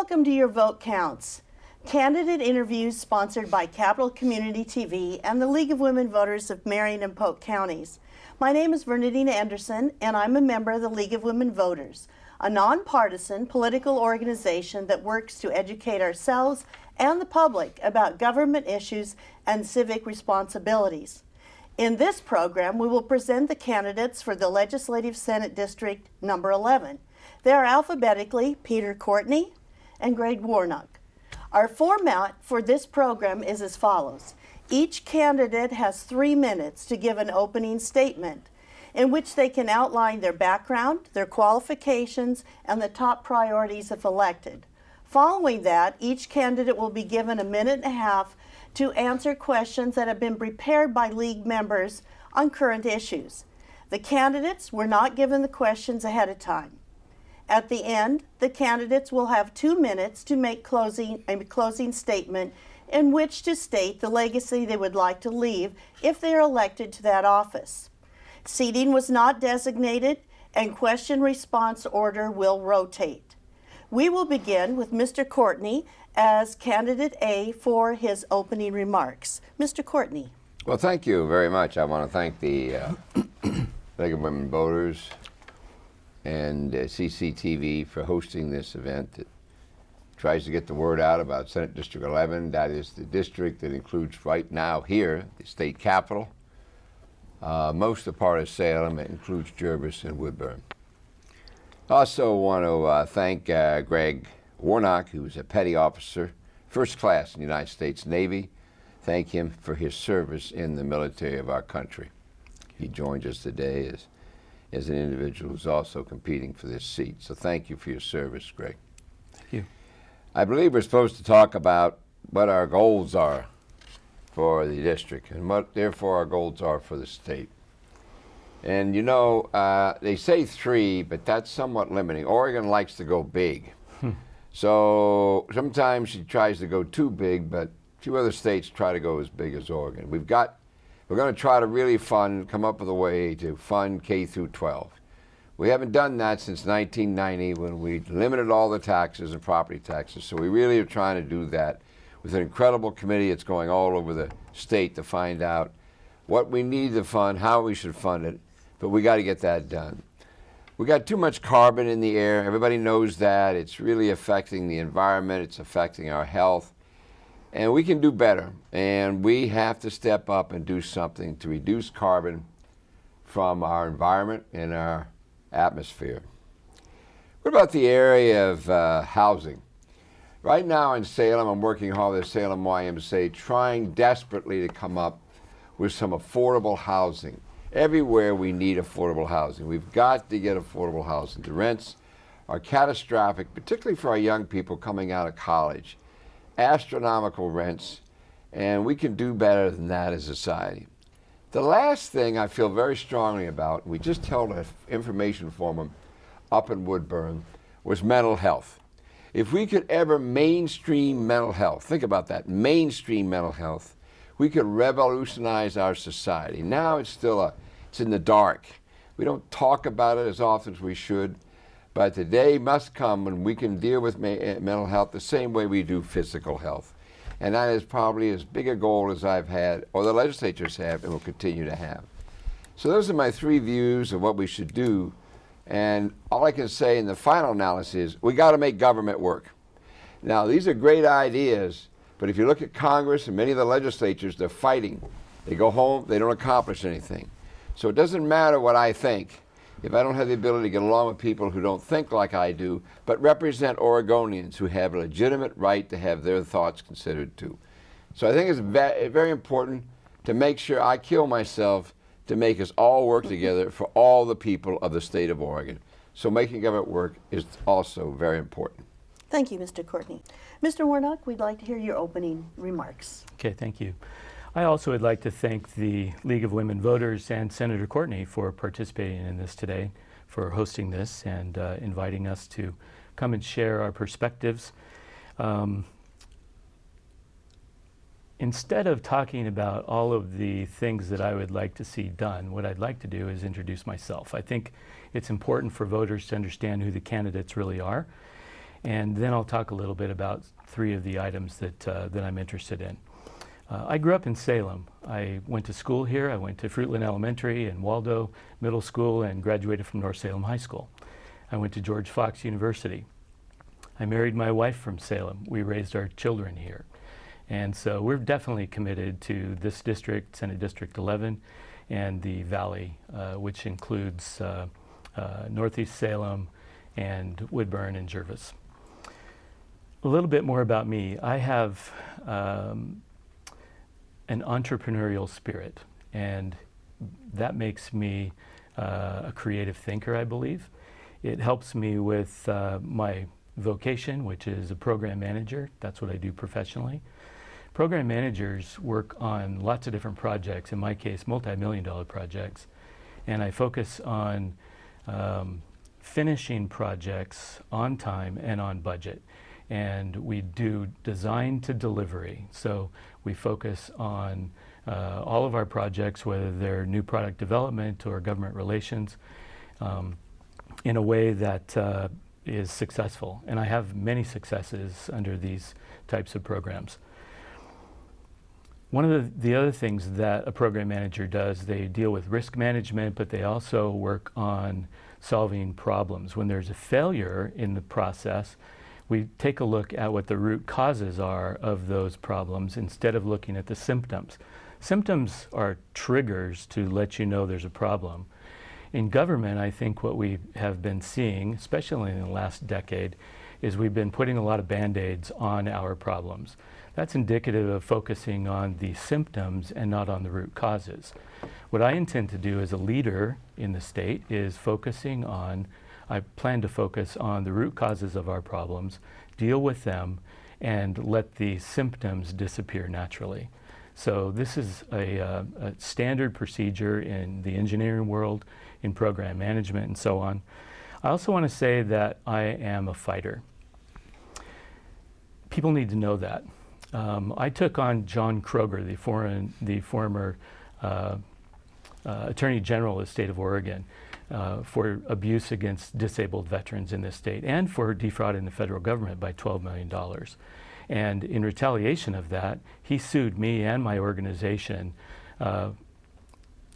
Welcome to Your Vote Counts, candidate interviews sponsored by Capital Community TV and the League of Women Voters of Marion and Polk Counties. My name is Bernadina Anderson, and I'm a member of the League of Women Voters, a nonpartisan political organization that works to educate ourselves and the public about government issues and civic responsibilities. In this program, we will present the candidates for the Legislative Senate District number 11. They are alphabetically Peter Courtney and Greg Warnock. Our format for this program is as follows. Each candidate has 3 minutes to give an opening statement in which they can outline their background, their qualifications, and the top priorities if elected. Following that, each candidate will be given 1.5 minutes to answer questions that have been prepared by League members on current issues. The candidates were not given the questions ahead of time. At the end, the candidates will have 2 minutes to make a closing statement in which to state the legacy they would like to leave if they are elected to that office. Seating was not designated, and question-response order will rotate. We will begin with Mr. Courtney as candidate A for his opening remarks. Mr. Courtney. Well, thank you very much. I want to thank the League of Women Voters and CCTV for hosting this event that tries to get the word out about Senate District 11. That is the district that includes right now here the state capitol, most of the part of Salem. It includes Jervis and Woodburn. I also want to thank Greg Warnock, who's a petty officer, first class in the United States Navy. Thank him for his service in the military of our country. He joins us today as an individual who's also competing for this seat. So thank you for your service, Greg. Thank you. I believe we're supposed to talk about what our goals are for the district and what therefore our goals are for the state. And you know, they say 3, but that's somewhat limiting. Oregon likes to go big. So sometimes she tries to go too big, but a few other states try to go as big as Oregon. We're going to try to really come up with a way to fund K through 12. We haven't done that since 1990 when we limited all the taxes and property taxes. So we really are trying to do that with an incredible committee that's going all over the state to find out what we need to fund, how we should fund it, but we got to get that done. We got too much carbon in the air. Everybody knows that. It's really affecting the environment. It's affecting our health. And we can do better. And we have to step up and do something to reduce carbon from our environment and our atmosphere. What about the area of housing? Right now in Salem, I'm working hard with the Salem YMCA, trying desperately to come up with some affordable housing. Everywhere we need affordable housing. We've got to get affordable housing. The rents are catastrophic, particularly for our young people coming out of college. Astronomical rents, and we can do better than that as a society. The last thing I feel very strongly about, we just held an information forum up in Woodburn, was mental health. If we could ever mainstream mental health, think about that, mainstream mental health, we could revolutionize our society. Now it's in the dark. We don't talk about it as often as we should, but the day must come when we can deal with mental health the same way we do physical health. And that is probably as big a goal as I've had, or the legislatures have, and will continue to have. So those are my 3 views of what we should do. And all I can say in the final analysis is we got to make government work. Now, these are great ideas, but if you look at Congress and many of the legislatures, they're fighting. They go home, they don't accomplish anything. So it doesn't matter what I think if I don't have the ability to get along with people who don't think like I do, but represent Oregonians who have a legitimate right to have their thoughts considered too. So I think it's very important to make sure I kill myself to make us all work together for all the people of the state of Oregon. So making government work is also very important. Thank you, Mr. Courtney. Mr. Warnock, we'd like to hear your opening remarks. Okay, thank you. I also would like to thank the League of Women Voters and Senator Courtney for participating in this today, for hosting this and inviting us to come and share our perspectives. Instead of talking about all of the things that I would like to see done, what I'd like to do is introduce myself. I think it's important for voters to understand who the candidates really are. And then I'll talk a little bit about three of the items that I'm interested in. I grew up in Salem. I went to school here. I went to Fruitland Elementary and Waldo Middle School and graduated from North Salem High School. I went to George Fox University. I married my wife from Salem. We raised our children here. And so we're definitely committed to this district, Senate District 11, and the Valley, which includes Northeast Salem and Woodburn and Jervis. A little bit more about me. I have an entrepreneurial spirit, and that makes me a creative thinker, I believe. It helps me with my vocation, which is a program manager. That's what I do professionally. Program managers work on lots of different projects, in my case, multi-million-dollar projects, and I focus on finishing projects on time and on budget. And we do design to delivery. So we focus on all of our projects, whether they're new product development or government relations, in a way that is successful. And I have many successes under these types of programs. One of the other things that a program manager does, they deal with risk management, but they also work on solving problems. When there's a failure in the process, we take a look at what the root causes are of those problems instead of looking at the symptoms. Symptoms are triggers to let you know there's a problem. In government, I think what we have been seeing, especially in the last decade, is we've been putting a lot of Band-Aids on our problems. That's indicative of focusing on the symptoms and not on the root causes. What I intend to do as a leader in the state is I plan to focus on the root causes of our problems, deal with them, and let the symptoms disappear naturally. So this is a standard procedure in the engineering world, in program management, and so on. I also want to say that I am a fighter. People need to know that. I took on John Kroger, the former Attorney General of the state of Oregon, for abuse against disabled veterans in this state and for defrauding the federal government by $12 million. And in retaliation of that, he sued me and my organization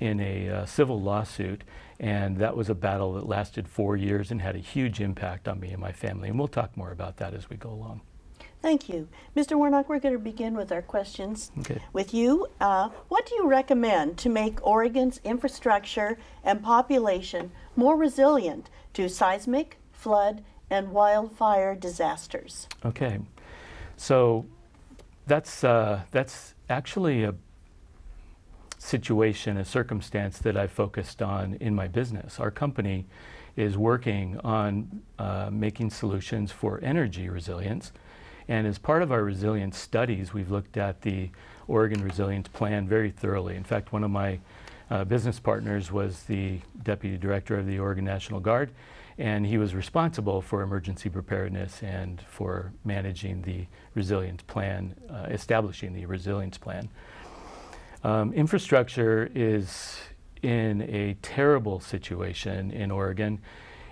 in a civil lawsuit, and that was a battle that lasted 4 years and had a huge impact on me and my family. And we'll talk more about that as we go along. Thank you. Mr. Warnock, we're going to begin with our questions Okay. with you. What do you recommend to make Oregon's infrastructure and population more resilient to seismic, flood, and wildfire disasters? Okay. So that's actually a situation, a circumstance that I focused on in my business. Our company is working on making solutions for energy resilience. And as part of our resilience studies, we've looked at the Oregon Resilience Plan very thoroughly. In fact, one of my business partners was the Deputy Director of the Oregon National Guard, and he was responsible for emergency preparedness and for managing the resilience plan, establishing the resilience plan. Infrastructure is in a terrible situation in Oregon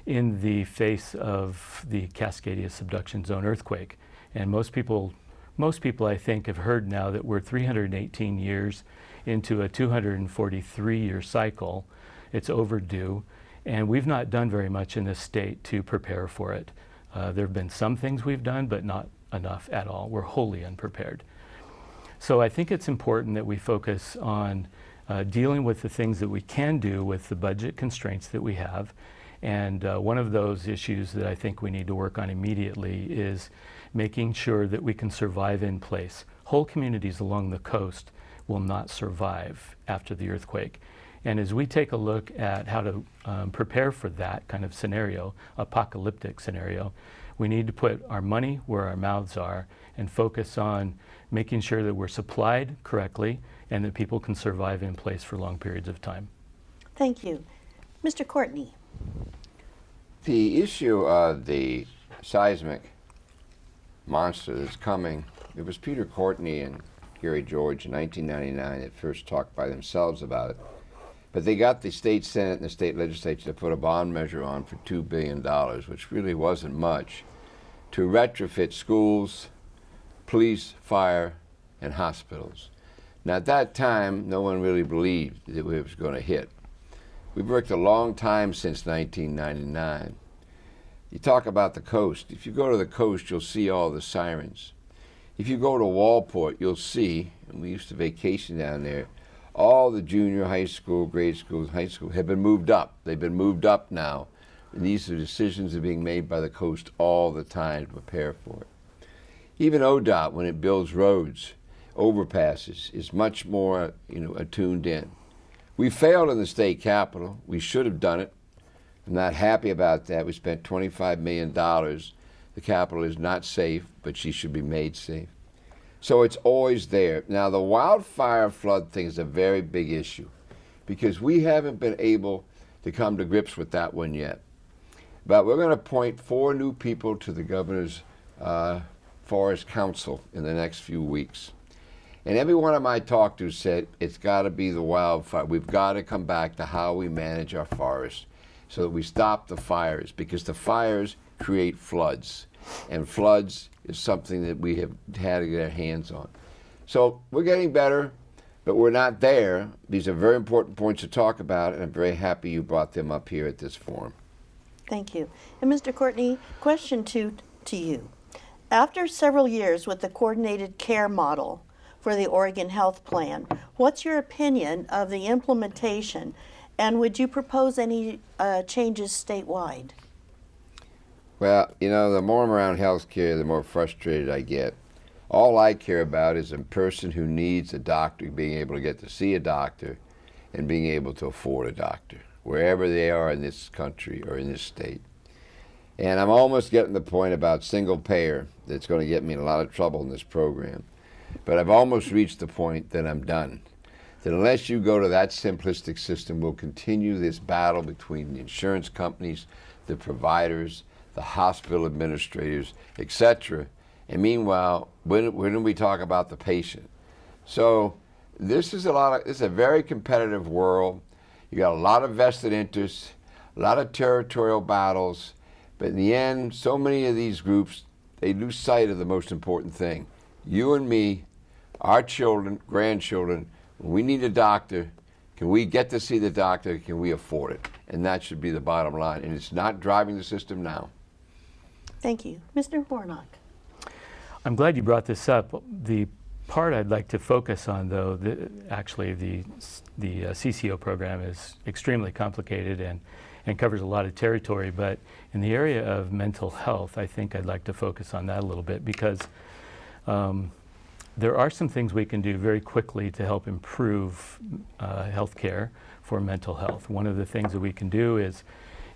in the face of the Cascadia subduction zone earthquake. And most people I think have heard now that we're 318 years into a 243-year cycle. It's overdue, and we've not done very much in this state to prepare for it. There have been some things we've done, but not enough at all. We're wholly unprepared. So I think it's important that we focus on dealing with the things that we can do with the budget constraints that we have. And one of those issues that I think we need to work on immediately is making sure that we can survive in place. Whole communities along the coast will not survive after the earthquake. And as we take a look at how to prepare for that kind of scenario, apocalyptic scenario, we need to put our money where our mouths are and focus on making sure that we're supplied correctly and that people can survive in place for long periods of time. Thank you. Mr. Courtney. The issue of the seismic monster that's coming, it was Peter Courtney and Gary George in 1999 that first talked by themselves about it. But they got the state Senate and the state legislature to put a bond measure on for $2 billion, which really wasn't much. to retrofit schools, police, fire, and hospitals. Now, at that time, no one really believed that it was going to hit. We've worked a long time since 1999. You talk about the coast. If you go to the coast, you'll see all the sirens. If you go to Walport, you'll see, and we used to vacation down there, all the junior high school, grade schools, high school have been moved up. They've been moved up now. And these are decisions that are being made by the coast all the time to prepare for it. Even ODOT, when it builds roads, overpasses, is much more attuned in. We failed in the state capitol. We should have done it. I'm not happy about that. We spent $25 million. The Capitol is not safe, but she should be made safe. So it's always there. Now, the wildfire flood thing is a very big issue because we haven't been able to come to grips with that one yet. But we're going to appoint 4 new people to the governor's Forest Council in the next few weeks. And every one of them I talked to said it's got to be the wildfire. We've got to come back to how we manage our forests so that we stop the fires, because the fires create floods. And floods is something that we have had to get our hands on. So we're getting better, but we're not there. These are very important points to talk about, and I'm very happy you brought them up here at this forum. Thank you. And Mr. Courtney, question 2 to you. After several years with the coordinated care model for the Oregon Health Plan, what's your opinion of the implementation, and would you propose any changes statewide? Well, the more I'm around healthcare, the more frustrated I get. All I care about is a person who needs a doctor being able to get to see a doctor and being able to afford a doctor, wherever they are in this country or in this state. And I'm almost getting to the point about single payer that's going to get me in a lot of trouble in this program. But I've almost reached the point that I'm done. That unless you go to that simplistic system, we'll continue this battle between the insurance companies, the providers, the hospital administrators, etc. And meanwhile, when do we talk about the patient? So this is a very competitive world. You got a lot of vested interests, a lot of territorial battles, but in the end, so many of these groups, they lose sight of the most important thing. You and me, our children, grandchildren, when we need a doctor, can we get to see the doctor? Can we afford it? And that should be the bottom line. And it's not driving the system now. Thank you. Mr. Warnock. I'm glad you brought this up. The part I'd like to focus on, though, the CCO program is extremely complicated and covers a lot of territory. But in the area of mental health, I think I'd like to focus on that a little bit, because there are some things we can do very quickly to help improve health care for mental health. One of the things that we can do is,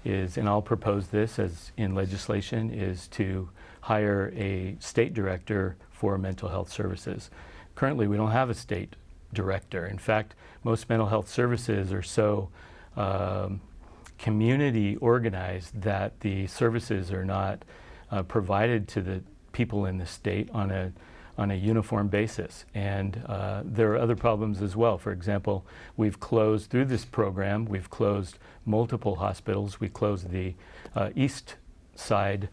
and I'll propose this as in legislation, is to hire a state director for mental health services. Currently, we don't have a state director. In fact, most mental health services are so community organized that the services are not provided to the people in the state on a uniform basis. And there are other problems as well. For example, we've closed, through this program, we've closed multiple hospitals. We closed the east side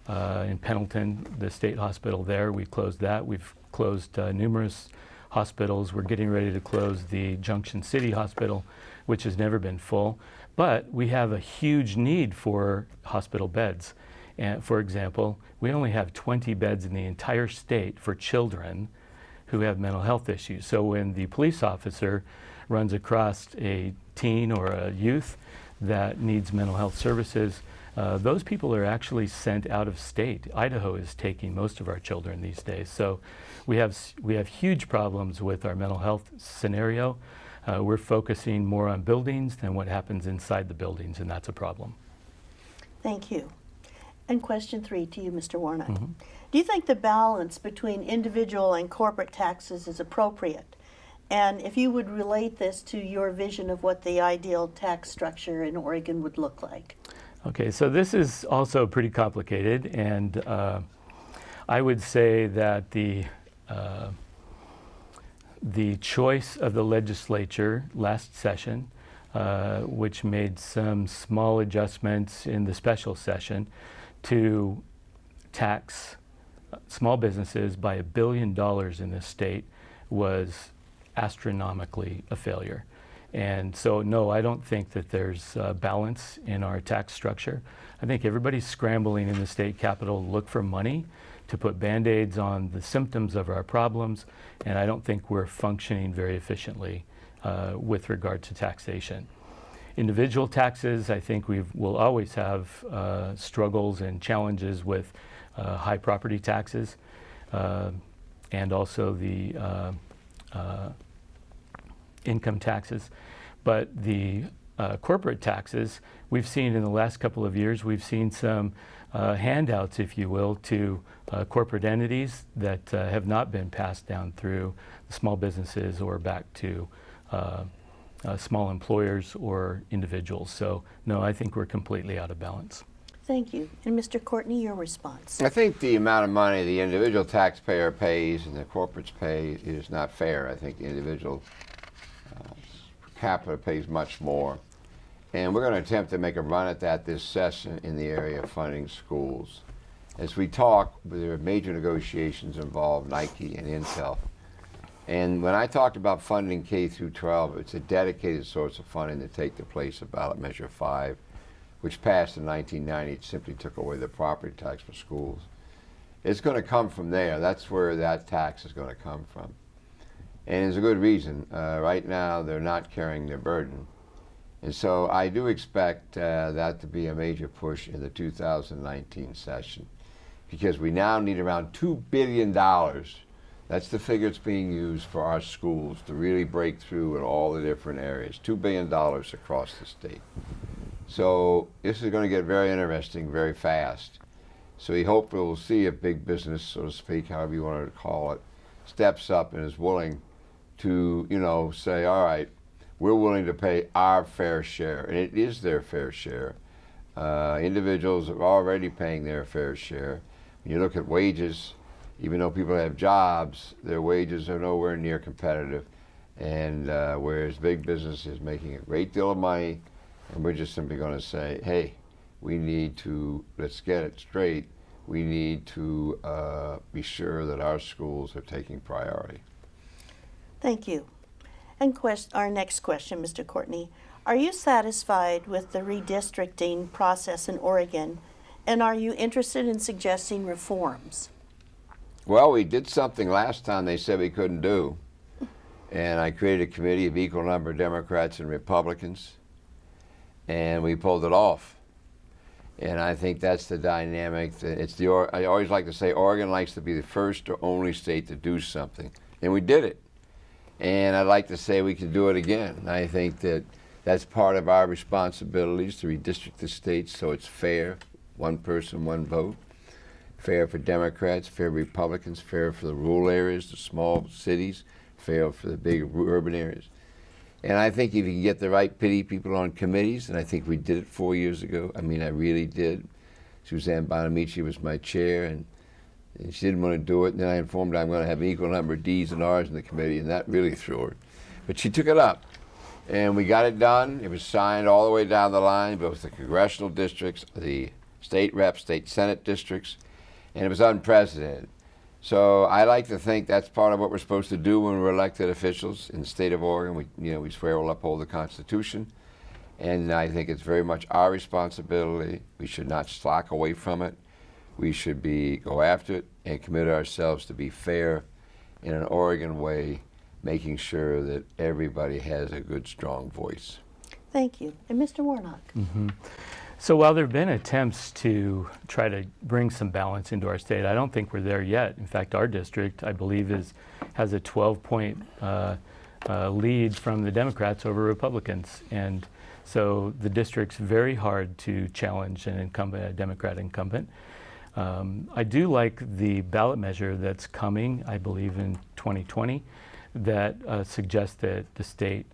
in Pendleton, the state hospital there. We closed that. We've closed numerous hospitals. We're getting ready to close the Junction City Hospital, which has never been full. But we have a huge need for hospital beds. And for example, we only have 20 beds in the entire state for children who have mental health issues. So when the police officer runs across a teen or a youth that needs mental health services, those people are actually sent out of state. Idaho is taking most of our children these days. So we have huge problems with our mental health scenario. We're focusing more on buildings than what happens inside the buildings, and that's a problem. Thank you. And question 3 to you, Mr. Warnock. Mm-hmm. Do you think the balance between individual and corporate taxes is appropriate? And if you would relate this to your vision of what the ideal tax structure in Oregon would look like. Okay, so this is also pretty complicated, and I would say that the choice of the legislature last session, which made some small adjustments in the special session to tax small businesses by $1 billion in this state was astronomically a failure. And so, no, I don't think that there's balance in our tax structure. I think everybody's scrambling in the state capitol to look for money to put Band-Aids on the symptoms of our problems, and I don't think we're functioning very efficiently with regard to taxation. Individual taxes, I think we'll always have struggles and challenges with high property taxes and also the income taxes. But the corporate taxes, we've seen in the last couple of years, we've seen some handouts, if you will, to corporate entities that have not been passed down through small businesses or back to small employers or individuals. So, no, I think we're completely out of balance. Thank you. And Mr. Courtney, your response. I think the amount of money the individual taxpayer pays and the corporates pay is not fair. I think the individual per capita pays much more. And we're going to attempt to make a run at that this session in the area of funding schools. As we talk, there are major negotiations involved Nike and Intel. And when I talked about funding K through 12, it's a dedicated source of funding to take the place of ballot measure 5, which passed in 1990. It simply took away the property tax for schools. It's going to come from there. That's where that tax is going to come from. And there's a good reason. Right now, they're not carrying their burden. And so I do expect that to be a major push in the 2019 session, because we now need around $2 billion. That's the figure that's being used for our schools to really break through in all the different areas. $2 billion across the state. So this is going to get very interesting very fast. So we hope we'll see if big business, so to speak, however you want to call it, steps up and is willing to, say, all right, we're willing to pay our fair share. And it is their fair share. Individuals are already paying their fair share. When you look at wages, even though people have jobs, their wages are nowhere near competitive. And whereas big business is making a great deal of money, and we're just simply going to say, hey, we need to, let's get it straight, we need to be sure that our schools are taking priority. Thank you. And our next question, Mr. Courtney. Are you satisfied with the redistricting process in Oregon, and are you interested in suggesting reforms? Well, we did something last time they said we couldn't do, and I created a committee of equal number of Democrats and Republicans, and we pulled it off. And I think that's the dynamic. I always like to say Oregon likes to be the first or only state to do something, and we did it. And I'd like to say we can do it again. I think that that's part of our responsibilities, to redistrict the states so it's fair, one person, one vote. Fair for Democrats, fair for Republicans, fair for the rural areas, the small cities, fair for the big urban areas. And I think if you can get the right pity people on committees, and I think we did it 4 years ago. I mean, I really did. Suzanne Bonamici was my chair, and she didn't want to do it. And then I informed her I'm going to have an equal number of D's and R's in the committee, and that really threw her. But she took it up, and we got it done. It was signed all the way down the line, both the congressional districts, the state reps, state senate districts, and it was unprecedented. So I like to think that's part of what we're supposed to do when we're elected officials in the state of Oregon. We swear we'll uphold the Constitution, and I think it's very much our responsibility. We should not slack away from it. We should go after it and commit ourselves to be fair in an Oregon way, making sure that everybody has a good, strong voice. Thank you. And Mr. Warnock. Mm-hmm. So while there have been attempts to try to bring some balance into our state, I don't think we're there yet. In fact, our district, I believe, has a 12-point lead from the Democrats over Republicans. And so the district's very hard to challenge an incumbent, a Democrat incumbent. I do like the ballot measure that's coming, I believe, in 2020, that suggests that the state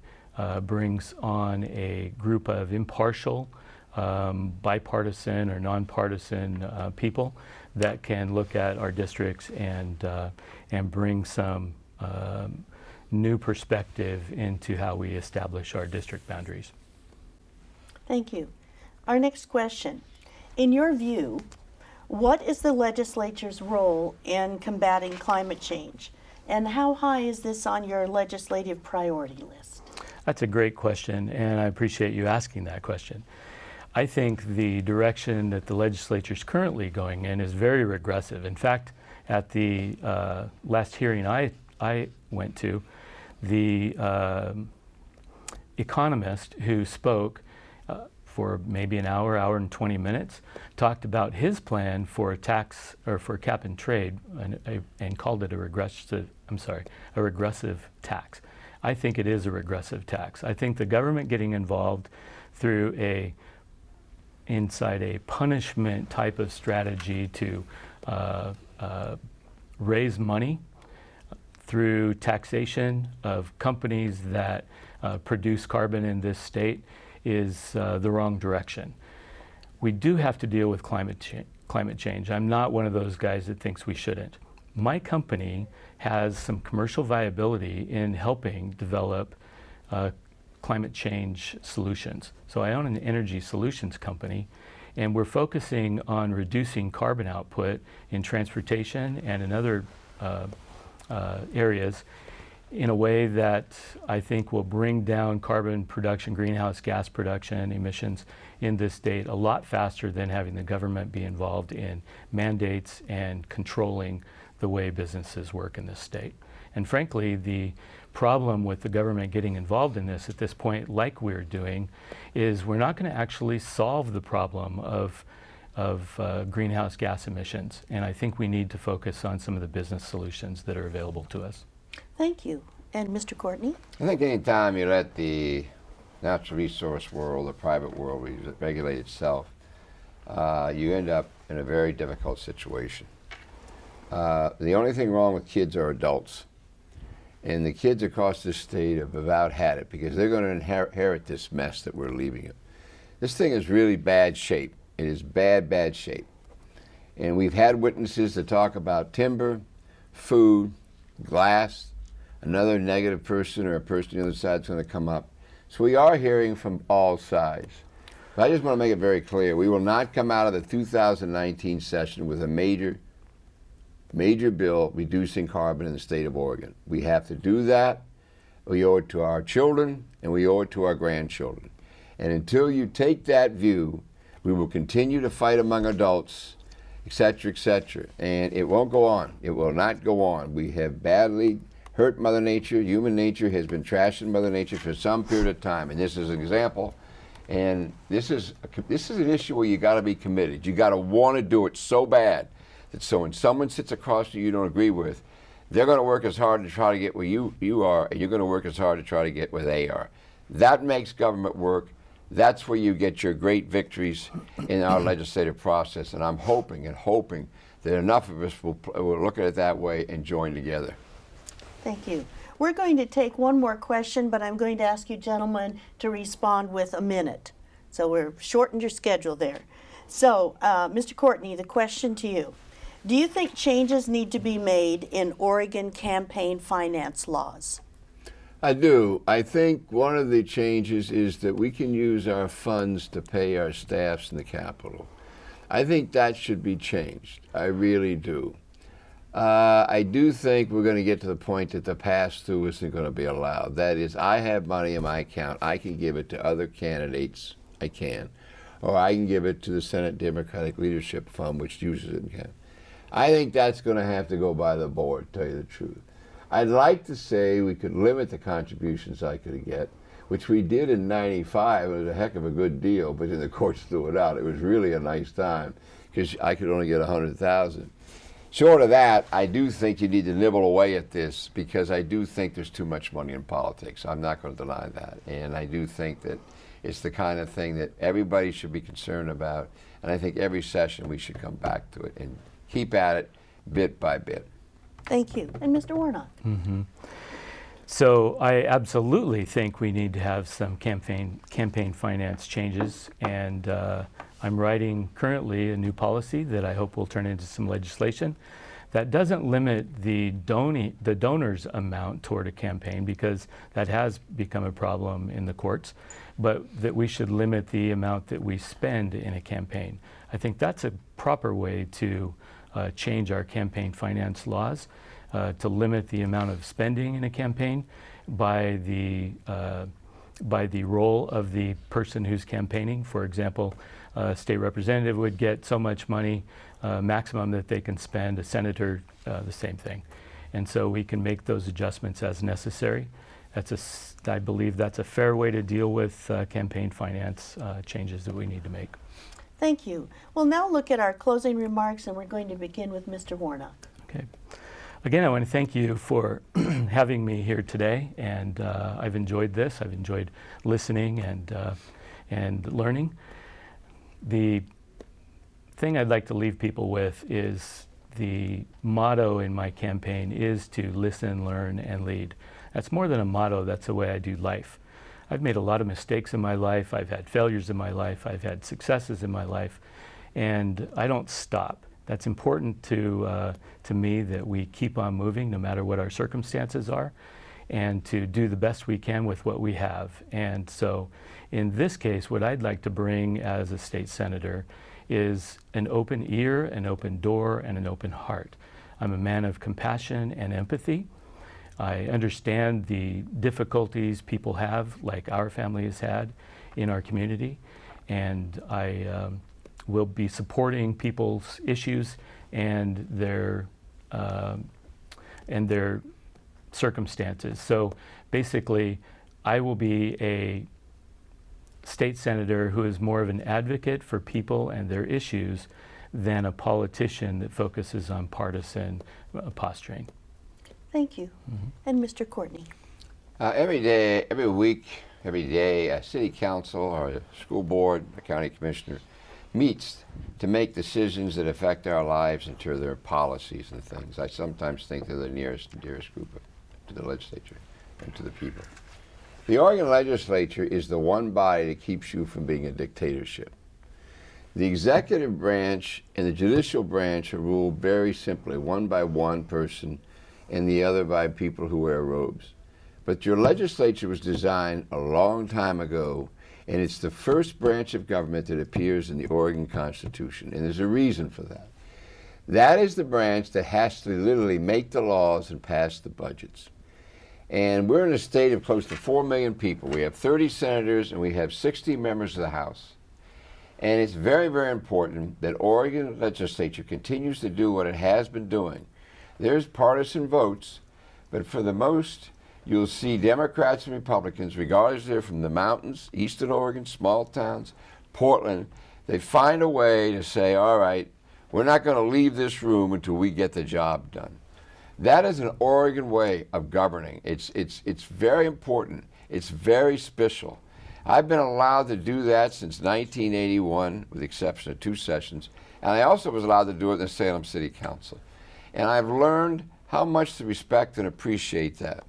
brings on a group of impartial, bipartisan or nonpartisan people that can look at our districts and bring some new perspective into how we establish our district boundaries. Thank you. Our next question. In your view, What is the legislature's role in combating climate change? And how high is this on your legislative priority list? That's a great question, and I appreciate you asking that question. I think the direction that the legislature is currently going in is very regressive. In fact, at the last hearing I went to, the economist who spoke for maybe an hour, hour and 20 minutes, talked about his plan for a tax or for cap and trade and called it a regressive tax. I think it is a regressive tax. I think the government getting involved through inside a punishment type of strategy to raise money through taxation of companies that produce carbon in this state is the wrong direction. We do have to deal with climate change. I'm not one of those guys that thinks we shouldn't. My company has some commercial viability in helping develop climate change solutions. So I own an energy solutions company, and we're focusing on reducing carbon output in transportation and in other areas in a way that I think will bring down carbon production, greenhouse gas production, emissions in this state a lot faster than having the government be involved in mandates and controlling the way businesses work in this state. And frankly, the problem with the government getting involved in this at this point, like we're doing, is we're not going to actually solve the problem of greenhouse gas emissions. And I think we need to focus on some of the business solutions that are available to us. Thank you. And Mr. Courtney? I think any time you let the natural resource world, the private world, regulate itself, you end up in a very difficult situation. The only thing wrong with kids are adults. And the kids across this state have about had it because they're going to inherit this mess that we're leaving it. This thing is really bad shape. It is bad, bad shape. And we've had witnesses that talk about timber, food, glass, another negative person or a person on the other side is going to come up. So we are hearing from all sides. But I just want to make it very clear, we will not come out of the 2019 session with a major bill reducing carbon in the state of Oregon. We have to do that. We owe it to our children and we owe it to our grandchildren. And until you take that view, we will continue to fight among adults, et cetera, and it won't go on. It will not go on. We have badly hurt Mother Nature. Human nature has been trashing Mother Nature for some period of time, and this is an example. And this is an issue where you got to be committed. You got to want to do it so bad that so when someone sits across you don't agree with, they're going to work as hard to try to get where you are, and you're going to work as hard to try to get where they are. That makes government work. That's where you get your great victories in our legislative process, and I'm hoping that enough of us will look at it that way and join together. Thank you. We're going to take one more question, but I'm going to ask you gentlemen to respond with a minute. So we're shortened your schedule there. So, Mr. Courtney, the question to you. Do you think changes need to be made in Oregon campaign finance laws? I do. I think one of the changes is that we can use our funds to pay our staffs in the Capitol. I think that should be changed. I really do. I do think we're going to get to the point that the pass-through isn't going to be allowed. That is, I have money in my account. I can give it to other candidates. I can. Or I can give it to the Senate Democratic Leadership Fund, which uses it. I think that's going to have to go by the board, to tell you the truth. I'd like to say we could limit the contributions I could get, which we did in '95. It was a heck of a good deal, but then the courts threw it out. It was really a nice time because I could only get 100,000. Short of that, I do think you need to nibble away at this because I do think there's too much money in politics. I'm not going to deny that. And I do think that it's the kind of thing that everybody should be concerned about. And I think every session we should come back to it and keep at it bit by bit. Thank you. And Mr. Warnock? Mm-hmm. So I absolutely think we need to have some campaign finance changes, and I'm writing currently a new policy that I hope will turn into some legislation that doesn't limit the donor's amount toward a campaign, because that has become a problem in the courts, but that we should limit the amount that we spend in a campaign. I think that's a proper way to change our campaign finance laws, to limit the amount of spending in a campaign by the role of the person who's campaigning. For example, a state representative would get so much money, maximum that they can spend, a senator, the same thing. And so we can make those adjustments as necessary. I believe that's a fair way to deal with campaign finance changes that we need to make. Thank you. We'll now look at our closing remarks, and we're going to begin with Mr. Warnock. Okay. Again, I want to thank you for having me here today, and I've enjoyed this. I've enjoyed listening and learning. The thing I'd like to leave people with is the motto in my campaign is to listen, learn, and lead. That's more than a motto, that's the way I do life. I've made a lot of mistakes in my life, I've had failures in my life, I've had successes in my life, and I don't stop. That's important to me, that we keep on moving no matter what our circumstances are, and to do the best we can with what we have. And so in this case, what I'd like to bring as a state senator is an open ear, an open door, and an open heart. I'm a man of compassion and empathy. I understand the difficulties people have, like our family has had in our community, and I will be supporting people's issues and their circumstances. So basically, I will be a state senator who is more of an advocate for people and their issues than a politician that focuses on partisan posturing. Thank you. Mm-hmm. And Mr. Courtney. Every day, every week, every day, a city council or a school board, a county commissioner meets to make decisions that affect our lives and to their policies and things. I sometimes think they're the nearest and dearest group to the legislature and to the people. The Oregon legislature is the one body that keeps you from being a dictatorship. The executive branch and the judicial branch are ruled very simply, one by one person and the other by people who wear robes. But your legislature was designed a long time ago, and it's the first branch of government that appears in the Oregon Constitution, and there's a reason for that. That is the branch that has to literally make the laws and pass the budgets. And we're in a state of close to 4 million people. We have 30 senators and we have 60 members of the House. And it's very, very important that Oregon legislature continues to do what it has been doing. There's partisan votes, but for the most, you'll see Democrats and Republicans, regardless if they're from the mountains, eastern Oregon, small towns, Portland, they find a way to say, all right, we're not going to leave this room until we get the job done. That is an Oregon way of governing. It's very important. It's very special. I've been allowed to do that since 1981, with the exception of 2 sessions, and I also was allowed to do it in the Salem City Council. And I've learned how much to respect and appreciate that,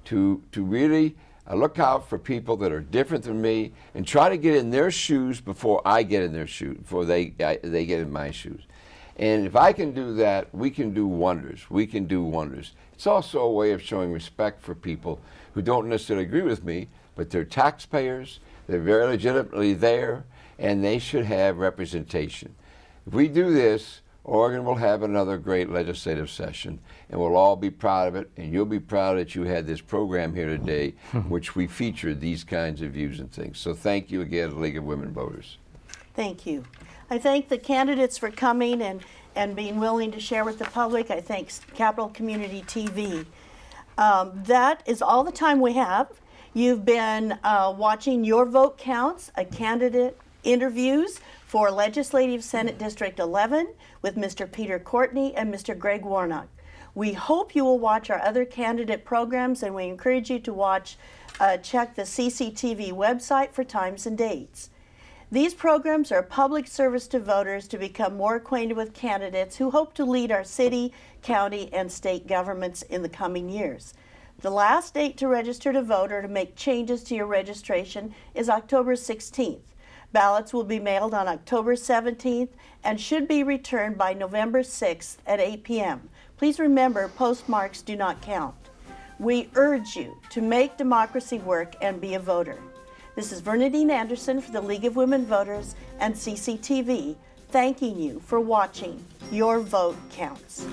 to really look out for people that are different than me and try to get in their shoes before I get in their shoes, before they get in my shoes. And if I can do that, we can do wonders. We can do wonders. It's also a way of showing respect for people who don't necessarily agree with me, but they're taxpayers, they're very legitimately there, and they should have representation. If we do this, Oregon will have another great legislative session, and we'll all be proud of it, and you'll be proud that you had this program here today, which we featured these kinds of views and things. So thank you again, League of Women Voters. Thank you. I thank the candidates for coming and being willing to share with the public. I thank Capital Community TV. That is all the time we have. You've been watching Your Vote Counts, a candidate interviews for Legislative Senate District 11 with Mr. Peter Courtney and Mr. Greg Warnock. We hope you will watch our other candidate programs, and we encourage you to check the CCTV website for times and dates. These programs are a public service to voters to become more acquainted with candidates who hope to lead our city, county, and state governments in the coming years. The last date to register to vote or to make changes to your registration is October 16th. Ballots will be mailed on October 17th and should be returned by November 6th at 8 p.m. Please remember, postmarks do not count. We urge you to make democracy work and be a voter. This is Bernadine Anderson for the League of Women Voters and CCTV. thanking you for watching. Your vote counts.